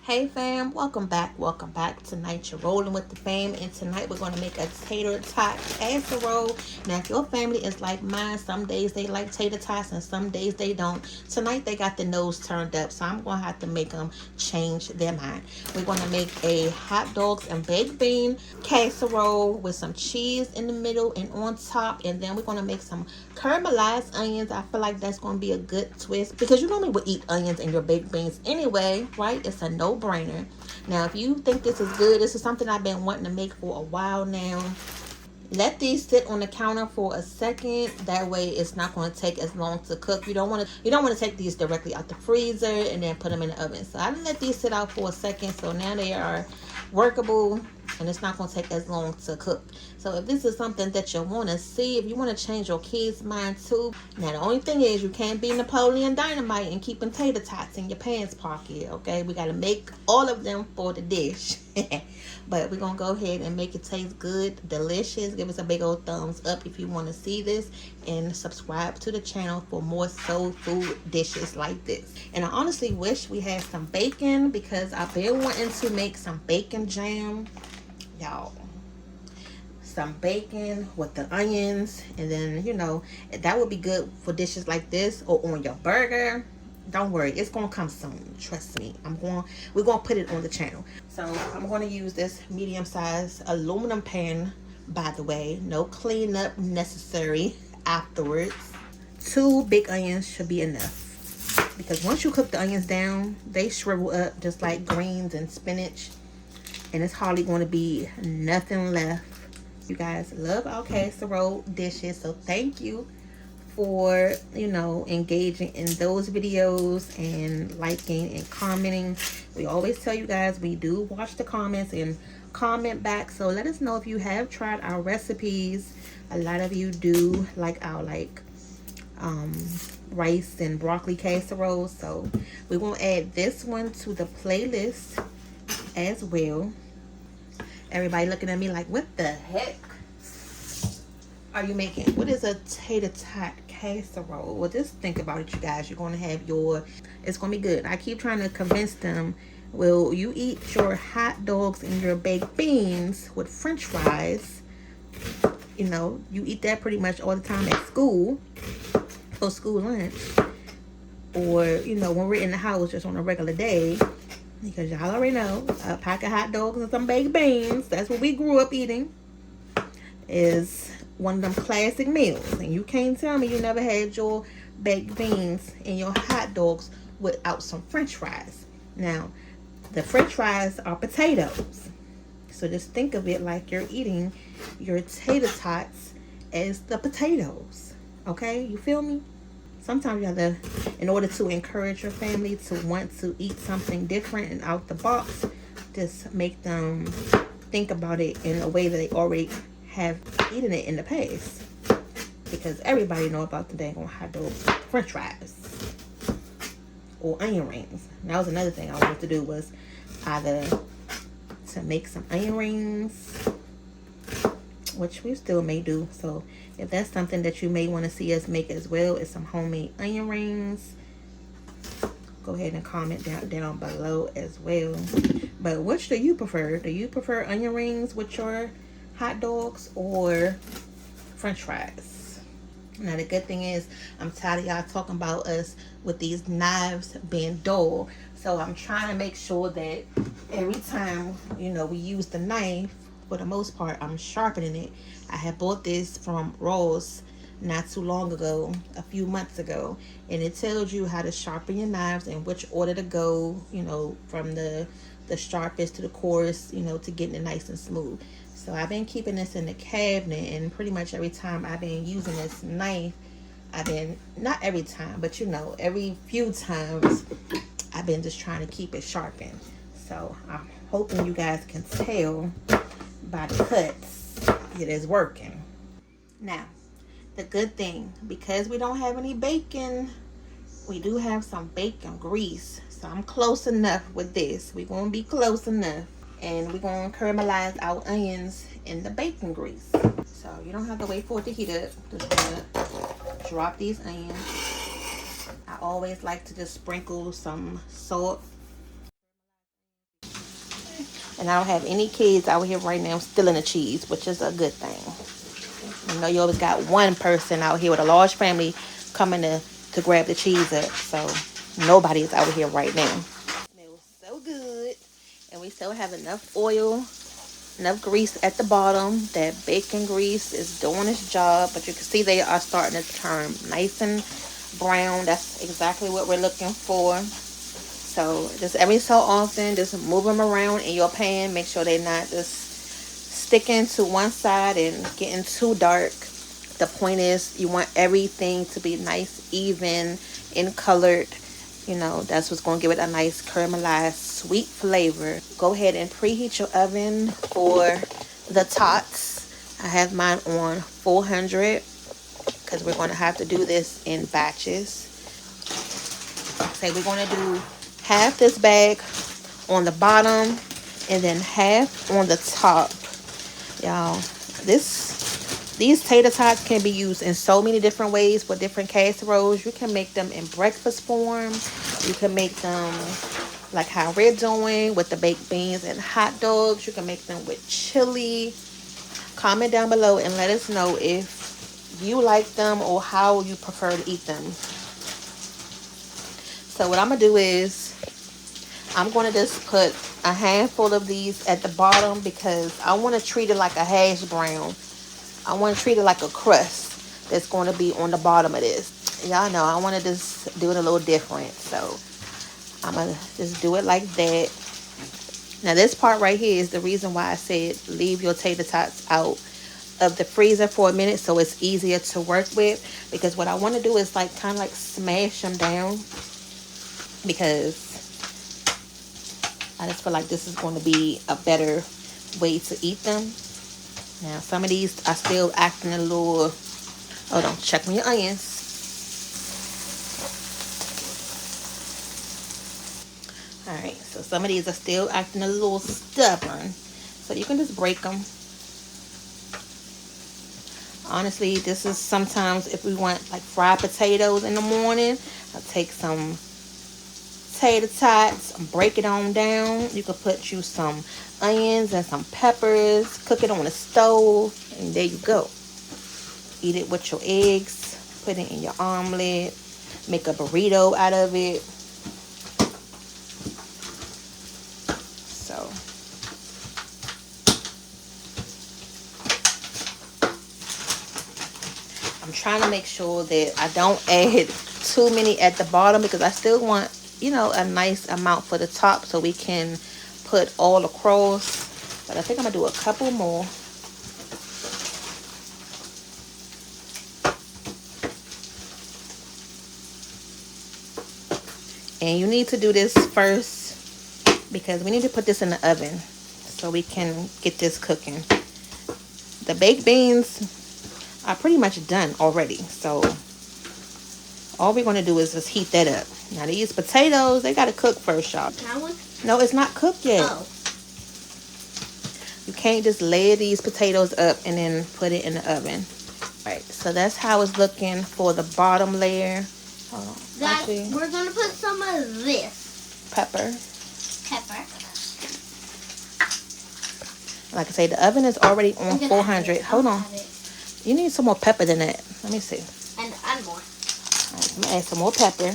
Hey fam, welcome back. Tonight you're rolling with the fam, and tonight we're going to make a tater tot casserole. Now if your family is like mine, some days they like tater tots and some days they don't. Tonight they got the nose turned up, so I'm going to have to make them change their mind. We're going to make a hot dogs and baked bean casserole with some cheese in the middle and on top, and then we're going to make some caramelized onions. I feel like that's going to be a good twist because you normally would eat onions in your baked beans anyway, right? It's a no-brainer. Now if you think this is good, this is something I've been wanting to make for a while now. Let these sit on the counter for a second. That way it's not going to take as long to cook. You don't want to take these directly out the freezer and then put them in the oven. So I didn't let these sit out for a second, so now they are workable and it's not going to take as long to cook. So if this is something that you want to see, if you want to change your kids' mind too. Now the only thing is you can't be Napoleon Dynamite and keeping tater tots in your pants pocket, okay? We got to make all of them for the dish. But we're going to go ahead and make it taste good, delicious. Give us a big old thumbs up if you want to see this. And subscribe to the channel for more soul food dishes like this. And I honestly wish we had some bacon because I've been wanting to make some bacon jam. Y'all. Some bacon with the onions. And then, you know, that would be good for dishes like this or on your burger. Don't worry, it's gonna come soon, trust me. We're gonna put it on the channel. So I'm gonna use this medium-sized aluminum pan, by the way. No cleanup necessary afterwards. 2 big onions should be enough because once you cook the onions down, they shrivel up just like greens and spinach, and it's hardly going to be nothing left. You guys love our casserole dishes, so thank you for, you know, engaging in those videos and liking and commenting. We always tell you guys we do watch the comments and comment back, so let us know if you have tried our recipes. A lot of you do like our rice and broccoli casserole, so we won't add this one to the playlist as well. Everybody looking at me like, what the heck are you making? What is a tater tot casserole? Well, just think about it, you guys. You're going to have it's going to be good. I keep trying to convince them, will you eat your hot dogs and your baked beans with french fries? You know, you eat that pretty much all the time at school for school lunch, or, you know, when we're in the house just on a regular day, because y'all already know a pack of hot dogs and some baked beans, that's what we grew up eating, is one of them classic meals. And you can't tell me you never had your baked beans and your hot dogs without some french fries. Now the french fries are potatoes, so just think of it like you're eating your tater tots as the potatoes. Okay, you feel me? Sometimes you have to, in order to encourage your family to want to eat something different and out the box, just make them think about it in a way that they already have eaten it in the past. Because everybody know about the dang on hot dogs with french fries or onion rings. And that was another thing I wanted to do, was either to make some onion rings, which we still may do. So if that's something that you may want to see us make as well, is some homemade onion rings, go ahead and comment down below as well. But which do you prefer? Do you prefer onion rings with your hot dogs or french fries? Now the good thing is, I'm tired of y'all talking about us with these knives being dull, so I'm trying to make sure that every time, you know, we use the knife, for the most part, I'm sharpening it. I had bought this from Ross not too long ago, a few months ago, and it tells you how to sharpen your knives and which order to go, you know, from the sharpest to the coarse, you know, to getting it nice and smooth. So I've been keeping this in the cabinet, and pretty much every time I've been using this knife, not every time, but you know, every few times I've been just trying to keep it sharpened. So I'm hoping you guys can tell by the cuts it is working. Now the good thing, because we don't have any bacon, we do have some bacon grease, so I'm close enough with this. We're gonna be close enough, and we're gonna caramelize our onions in the bacon grease. So you don't have to wait for it to heat up. Just gonna drop these onions. I always like to just sprinkle some salt And I don't have any kids out here right now stealing the cheese, which is a good thing. You know, you always got one person out here with a large family coming to grab the cheese up. So nobody's out here right now. It smells so good. And we still have enough oil, enough grease at the bottom. That bacon grease is doing its job. But you can see they are starting to turn nice and brown. That's exactly what we're looking for. So just every so often, just move them around in your pan. Make sure they're not just sticking to one side and getting too dark. The point is you want everything to be nice, even, and colored. You know, that's what's going to give it a nice caramelized sweet flavor. Go ahead and preheat your oven for the tots. I have mine on 400 because we're going to have to do this in batches. Say we're going to do half this bag on the bottom and then half on the top. Y'all, these tater tots can be used in so many different ways for different casseroles. You can make them in breakfast form. You can make them like how we're doing with the baked beans and hot dogs. You can make them with chili. Comment down below and let us know if you like them or how you prefer to eat them. So what I'm going to do is I'm going to just put a handful of these at the bottom because I want to treat it like a hash brown. I want to treat it like a crust that's going to be on the bottom of this. Y'all know I want to just do it a little different. So I'm going to just do it like that. Now this part right here is the reason why I said leave your tater tots out of the freezer for a minute so it's easier to work with. Because what I want to do is like kind of like smash them down. Because I just feel like this is going to be a better way to eat them. Now, some of these are still acting a little... Hold on, check on your onions. Alright, so some of these are still acting a little stubborn. So you can just break them. Honestly, this is sometimes if we want like fried potatoes in the morning, I'll take some tater tots, break it on down. You could put you some onions and some peppers, cook it on the stove, and there you go. Eat it with your eggs, put it in your omelet, make a burrito out of it. So I'm trying to make sure that I don't add too many at the bottom because I still want, you know, a nice amount for the top so we can put all across. But I think I'm gonna do a couple more. And you need to do this first because we need to put this in the oven so we can get this cooking. The baked beans are pretty much done already, so all we're going to do is just heat that up. Now these potatoes, they got to cook first, y'all. No, it's not cooked yet. Oh. You can't just layer these potatoes up and then put it in the oven. All right, so that's how it's looking for the bottom layer. Hold on. Guys, we're going to put some of this. Pepper. Pepper. Like I say, the oven is already on 400. Hold on. You need some more pepper than that. Let me see. And more. All right, I'm going to add some more pepper.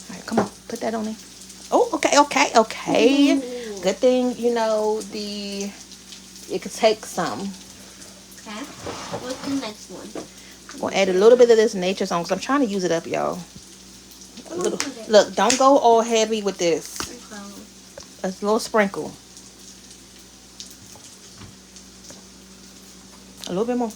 All right, come on. Put that on there. Oh, okay. Ooh. Good thing, you know, it could take some. Okay. What's the next one? I'm going to add a little bit of this Nature's Own because I'm trying to use it up, y'all. Look, don't go all heavy with this. A little sprinkle. A little bit more.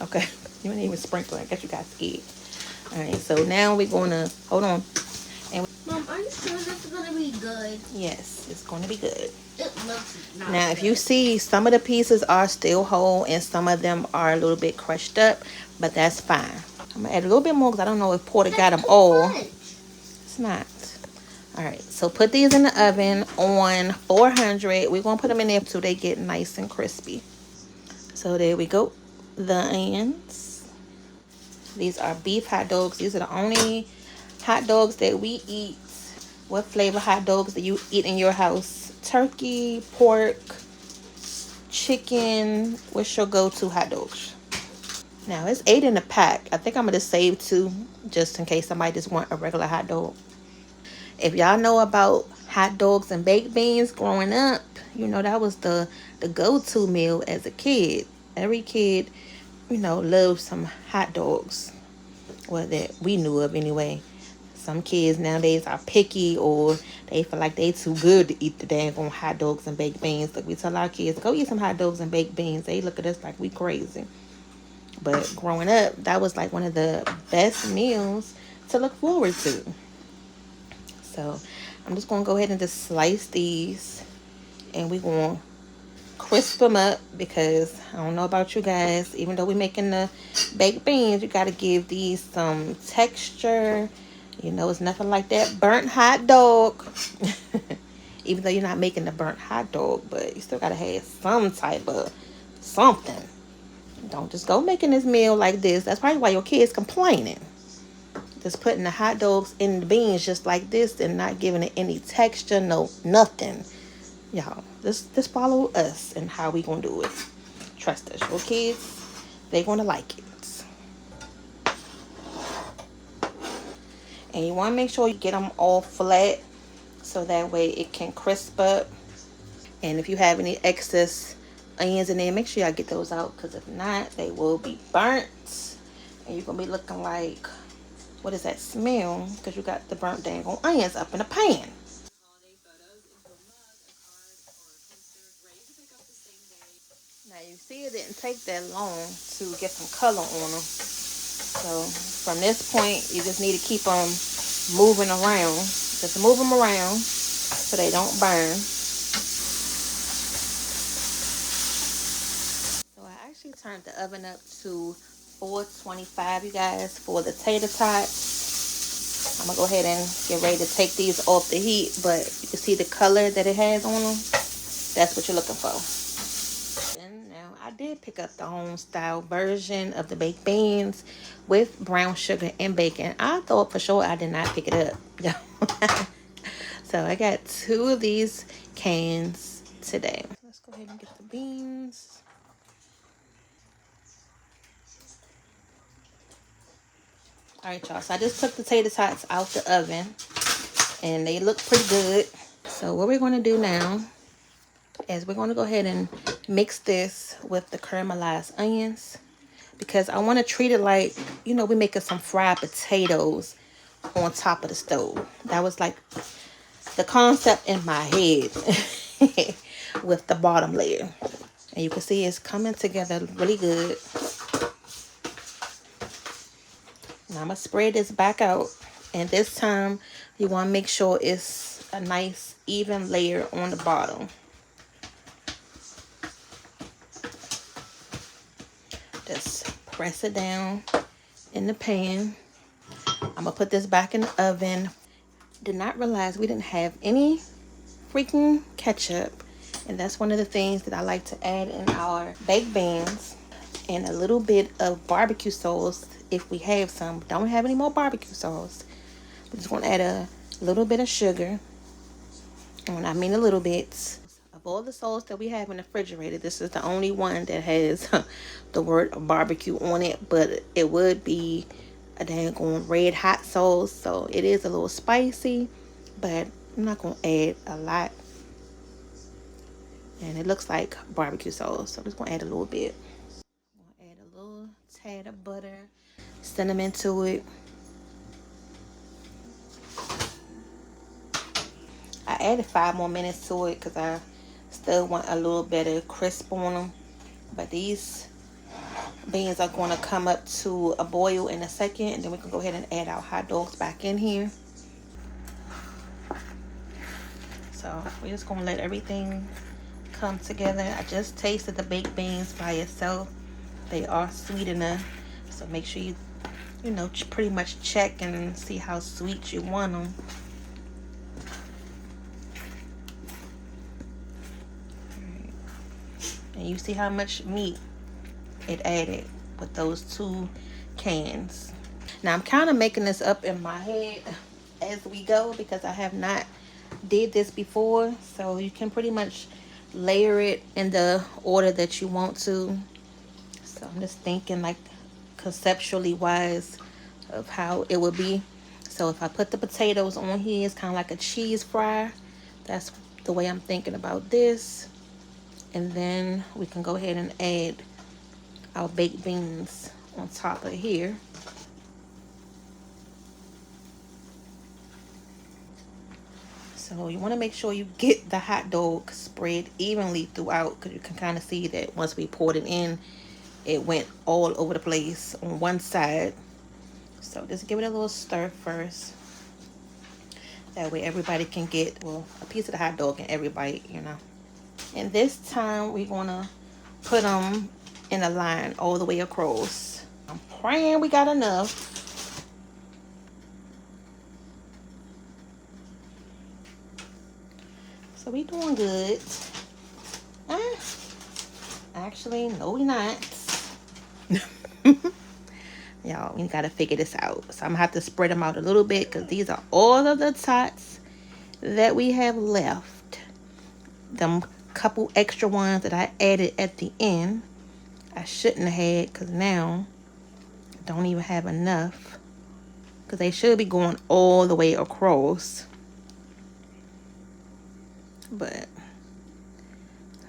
Okay. You didn't even sprinkle. I guess you got scared. Alright, so now we're going to... Hold on. Mom, are you sure this is going to be good? Yes, it's going to be good. It looks not now, good. if you see, some of the pieces are still whole and some of them are a little bit crushed up, but that's fine. I'm going to add a little bit more because I don't know if Porter got them all. It's not. Alright, so put these in the oven on 400. We're going to put them in there until they get nice and crispy. So there we go. The onions. These are beef hot dogs. These are the only hot dogs that we eat. What flavor hot dogs that you eat in your house? Turkey, pork, chicken. What's your go-to hot dogs? Now it's 8 in a pack. I think I'm gonna save 2 just in case somebody just want a regular hot dog. If y'all know about hot dogs and baked beans growing up, you know that was the go-to meal as a kid. Every kid, you know, loved some hot dogs. Well, that we knew of anyway. Some kids nowadays are picky, or they feel like they too good to eat the dang on hot dogs and baked beans. Like we tell our kids, go eat some hot dogs and baked beans. They look at us like we crazy. But growing up, that was like one of the best meals to look forward to. So I'm just going to go ahead and just slice these. And we're going to crisp them up, because I don't know about you guys. Even though we're making the baked beans, you got to give these some texture. You know, it's nothing like that burnt hot dog. Even though you're not making the burnt hot dog, but you still got to have some type of something. Don't just go making this meal like this. That's probably why your kids complaining. Just putting the hot dogs in the beans just like this and not giving it any texture, no nothing. Y'all, just follow us and how we gonna do it. Trust us. Your kids, they gonna like it. And you want to make sure you get them all flat so that way it can crisp up. And if you have any excess onions in there, make sure y'all get those out, because if not, they will be burnt. And you're going to be looking like, what is that smell? Because you got the burnt dang on onions up in the pan. Now you see it didn't take that long to get some color on them. So from this point, you just need to keep them moving around. Just move them around so they don't burn. So I actually turned the oven up to 425, you guys, for the tater tots. I'm going to go ahead and get ready to take these off the heat, but you can see the color that it has on them. That's what you're looking for. And now I did pick up the home style version of the baked beans with brown sugar and bacon. I thought for sure I did not pick it up. So I got 2 of these cans today. Let's go ahead and get the beans. All right, y'all. So I just took the tater tots out the oven, and they look pretty good. So what we're going to do now is we're going to go ahead and mix this with the caramelized onions, because I want to treat it like, you know, we're making some fried potatoes on top of the stove. That was like the concept in my head with the bottom layer. And you can see it's coming together really good. Now I'm going to spread this back out. And this time you want to make sure it's a nice even layer on the bottom. Just press it down in the pan. I'm going to put this back in the oven. Did not realize we didn't have any freaking ketchup. And that's one of the things that I like to add in our baked beans. And a little bit of barbecue sauce if we have some. Don't have any more barbecue sauce. We're just going to add a little bit of sugar. And when I mean a little bit, of all the sauce that we have in the refrigerator, this is the only one that has the word barbecue on it. But it would be a dang on red hot sauce. So it is a little spicy, but I'm not going to add a lot. And it looks like barbecue sauce. So I'm just going to add a little bit. I'm going to add a little tad of butter, cinnamon to it. I added 5 more minutes to it because I still want a little better crisp on them. But these beans are going to come up to a boil in a second, and then we can go ahead and add our hot dogs back in here. So we're just going to let everything come together. I just tasted the baked beans by itself. They are sweet enough, so make sure you know, pretty much check and see how sweet you want them. And you see how much meat it added with those 2 cans. Now I'm kind of making this up in my head as we go because I have not did this before, so you can pretty much layer it in the order that you want to. So I'm just thinking like conceptually wise of how it would be. So if I put the potatoes on here, it's kind of like a cheese fry. That's the way I'm thinking about this. And then we can go ahead and add our baked beans on top of here. So you want to make sure you get the hot dog spread evenly throughout, because you can kind of see that once we poured it in, it went all over the place on one side. So just give it a little stir first. That way everybody can get, well, a piece of the hot dog in every bite, you know. And this time we're going to put them in a line all the way across. I'm praying we got enough. So we doing good. Actually, no we not. Y'all, we gotta figure this out. So I'm gonna have to spread them out a little bit because these are all of the tots that we have left. Them couple extra ones that I added at the end, I shouldn't have had, because now I don't even have enough, because they should be going all the way across. But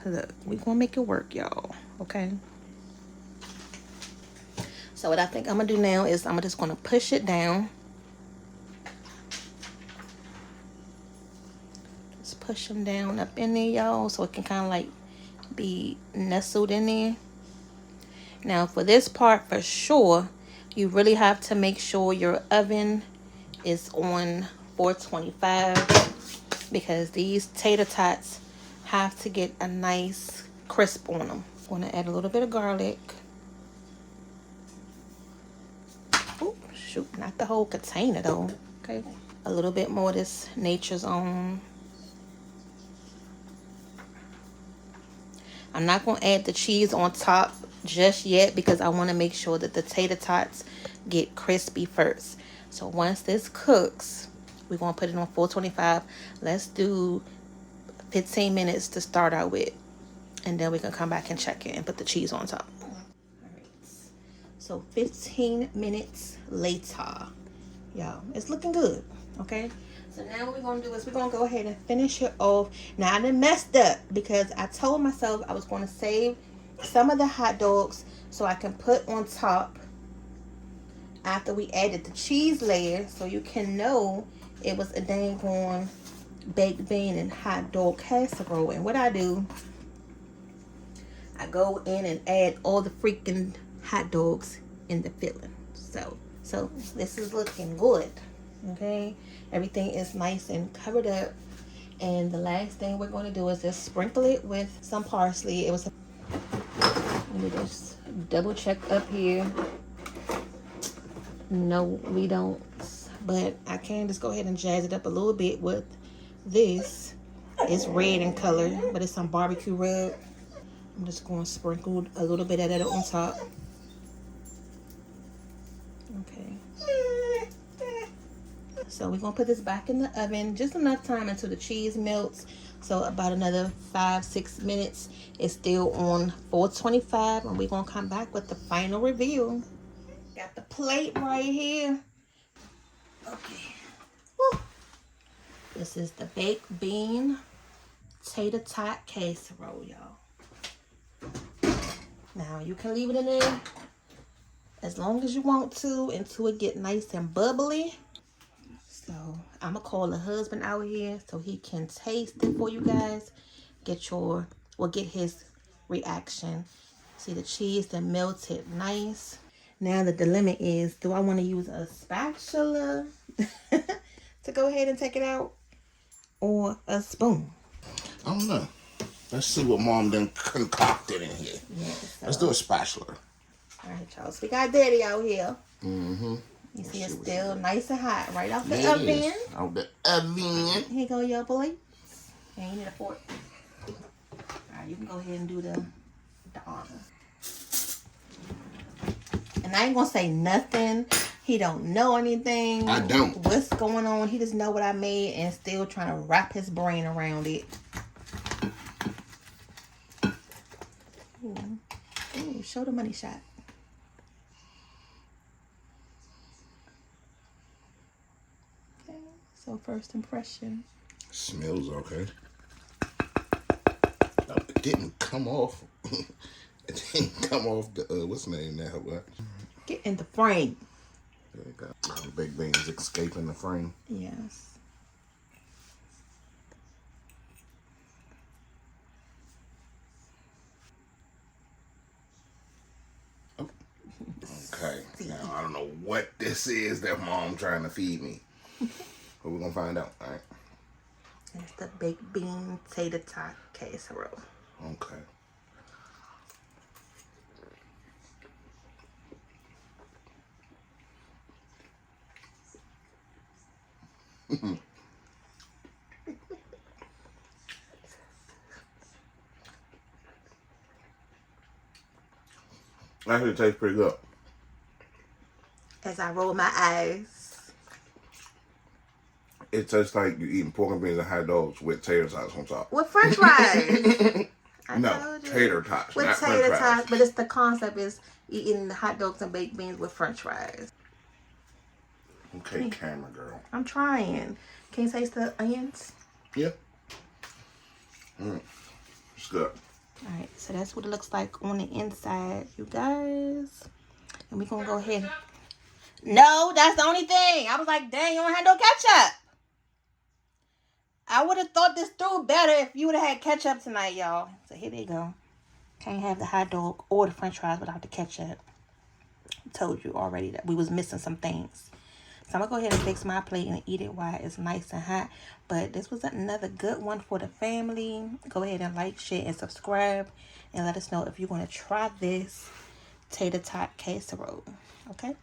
look, we gonna make it work, y'all. Okay. So what I think I'm gonna do now is I'm just gonna push it down. Just push them down up in there, y'all, so it can kind of like be nestled in there. Now for this part, for sure, you really have to make sure your oven is on 425, because these tater tots have to get a nice crisp on them. I'm gonna add a little bit of garlic. Oh shoot, not the whole container though. Okay, a little bit more of this Nature's Own. I'm not gonna add the cheese on top just yet because I want to make sure that the tater tots get crispy first. So once this cooks, we're gonna put it on 425. Let's do 15 minutes to start out with, and then we can come back and check it and put the cheese on top. All right, so 15 minutes later, y'all, it's looking good. Okay, so now what we're gonna do is we're gonna go ahead and finish it off. Now I done messed up because I told myself I was gonna save some of the hot dogs so I can put on top after we added the cheese layer, so you can know it was a dang on baked bean and hot dog casserole. And what I do, I go in and add all the freaking hot dogs in the filling. So this is looking good. Okay, everything is nice and covered up, and the last thing we're going to do is just sprinkle it with some parsley. Let me just double check up here. No, we don't, but I can just go ahead and jazz it up a little bit with this. It's red in color, but it's some barbecue rub. I'm just going to sprinkle a little bit of that on top. Okay. So we're going to put this back in the oven just enough time until the cheese melts. So about another 5-6 minutes. It's still on 425, and we're going to come back with the final review. Got the plate right here. Okay. Woo. This is the baked bean tater tot casserole, y'all. Now you can leave it in there as long as you want to until it get nice and bubbly. So I'm gonna call the husband out here so he can taste it for you guys. Get his reaction. See, the cheese that melted nice. Now the dilemma is, do I want to use a spatula to go ahead and take it out, or a spoon? I don't know. Let's see what Mom done concocted in here. Yeah, so. Let's do a spatula. All right, y'all. So we got Daddy out here. Mm-hmm. You see, it's still nice and hot right off the oven. Out the oven. Here you go, your boy. And you need a fork. All right, you can go ahead and do the honor. And I ain't gonna say nothing. He don't know anything. I don't. What's going on? He just know what I made and still trying to wrap his brain around it. Ooh. Ooh, show the money shot. Okay, so first impression. Smells okay. Oh, it didn't come off. It didn't come off the, what's the name now? What? Get in the frame. There you go. The baked beans escaping the frame. Yes. Okay, now I don't know what this is that Mom trying to feed me, but we're gonna find out. All right. It's the baked bean tater tot casserole. Okay. Actually, it tastes pretty good. As I roll my eyes. It tastes like you're eating pork and beans and hot dogs with tater tots on top. With French fries. No, tater tots. With not tater French fries. tots, but it's the concept is eating hot dogs and baked beans with French fries. Okay, camera girl. I'm trying. Can you taste the onions? Yeah. It's good. Alright, so that's what it looks like on the inside, you guys. And we're going to go ahead. No, that's the only thing. I was like, dang, you don't have no ketchup. I would have thought this through better if you would have had ketchup tonight, y'all. So here they go. Can't have the hot dog or the French fries without the ketchup. I told you already that we was missing some things. So I'm going to go ahead and fix my plate and eat it while it's nice and hot. But this was another good one for the family. Go ahead and like, share, and subscribe. And let us know if you're going to try this tater tot casserole. Okay?